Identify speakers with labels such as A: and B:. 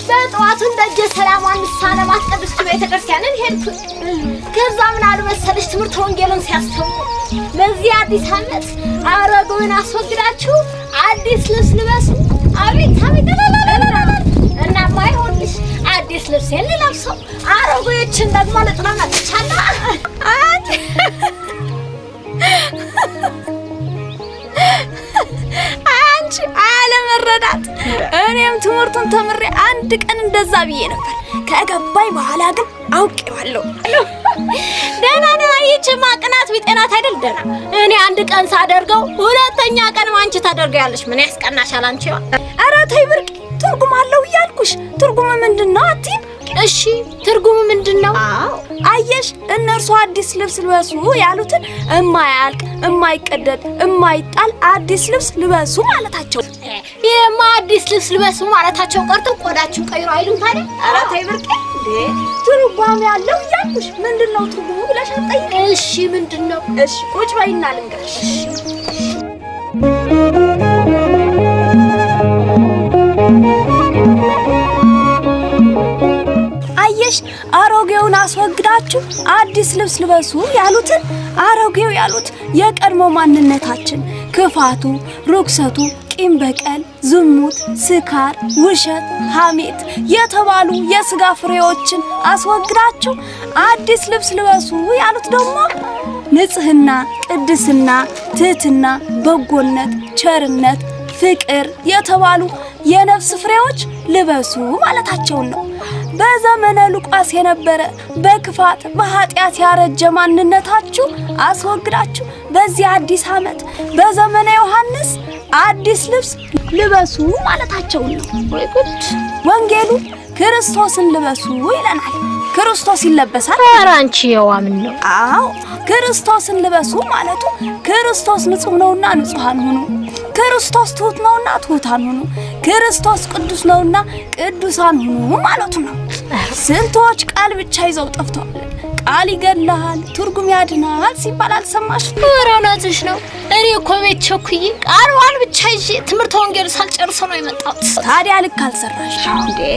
A: በጠዋቱ እንደጀ ሰላማን ሰላማት ቅዱስ ቤተክርስቲያንን ሄድኩ። ከዛ ምን አሉ መሰለሽ ትምህርት ወንጌልን ሲያስተምሩ በዚህ አዲስ ዓመት አሮጌውን አስወግዳችሁ አዲስ ልብስ ልበሱ። አቤት አቤት እና ማይሆንሽ አዲስ ልብስ ልለብሰው አሮጌዎችን ደግሞ ለጥራና ተቻለ አንቺ አለመረዳት እኔም ትምህርቱን ተምሬ አንድ ቀን እንደዛ ብዬ ነበር። ከገባኝ በኋላ ግን አውቄዋለሁ። ደህና ነው። አይቼ ማቅናት ቢጤናት አይደል ደህና። እኔ አንድ ቀን ሳደርገው ሁለተኛ ቀን አንቺ ታደርጊያለሽ። ምን ያስቀናሻል አንቺ? ኧረ ተይ ብርቅ፣ ትርጉም አለው እያልኩሽ። ትርጉም ምንድነው አትይም? እሺ ትርጉሙ ምንድነው? አየሽ እነርሱ አዲስ ልብስ ልበሱ ያሉትን እማያልቅ እማይቀደድ እማይጣል አዲስ ልብስ ልበሱ ማለታቸው። ይሄማ አዲስ ልብስ ልበሱ ማለታቸው ቀርቶ ቆዳችሁ ቀይሮ አይሉም ታዲያ? ኧረ ተይ ብርቅ እንዴ፣ ትርጓሜ ያለው እያልኩሽ። ምንድነው ትርጉሙ ብለሽ አትጠይቂ? እሺ ምንድነው? እሺ ቁጭ በይና ልንገርሽ። አየሽ አሮጌውን አስወግዳችሁ አዲስ ልብስ ልበሱ ያሉትን አሮጌው ያሉት የቀድሞ ማንነታችን ክፋቱ፣ ርኩሰቱ፣ ቂም በቀል፣ ዝሙት፣ ስካር፣ ውሸት፣ ሐሜት የተባሉ የሥጋ ፍሬዎችን አስወግዳችሁ አዲስ ልብስ ልበሱ ያሉት ደግሞ ንጽህና፣ ቅድስና፣ ትህትና፣ በጎነት፣ ቸርነት፣ ፍቅር የተባሉ የነፍስ ፍሬዎች ልበሱ ማለታቸው ነው። በዘመነ ሉቃስ የነበረ በክፋት በኃጢአት ያረጀ ማንነታችሁ አስወግዳችሁ በዚህ አዲስ ዓመት በዘመነ ዮሐንስ አዲስ ልብስ ልበሱ ማለታቸው ነው። ወይ ጉድ! ወንጌሉ ክርስቶስን ልበሱ ይለናል። ክርስቶስ ይለበሳል። ኧረ አንቺ የዋምን ነው። አዎ ክርስቶስን ልበሱ ማለቱ ክርስቶስ ንጹህ ነውና ንጹሃን ሁኑ፣ ክርስቶስ ትሁት ነውና ትሁታን ሁኑ፣ ክርስቶስ ቅዱስ ነውና ቅዱሳን ሁኑ ማለቱ ነው። ስንቶች ቃል ብቻ ይዘው ጠፍተዋል። ቃል ይገድላል፣ ትርጉም ያድናል ሲባል አልሰማሽ? ኧረ እውነትሽ ነው። እኔ እኮ ቤት ቸኩዬ ቃል ብቻ ይዤ ትምህርት ወንጌል ሳልጨርስ ነው የመጣሁት። ታዲያ ልክ አልሰራሽ እንዴ?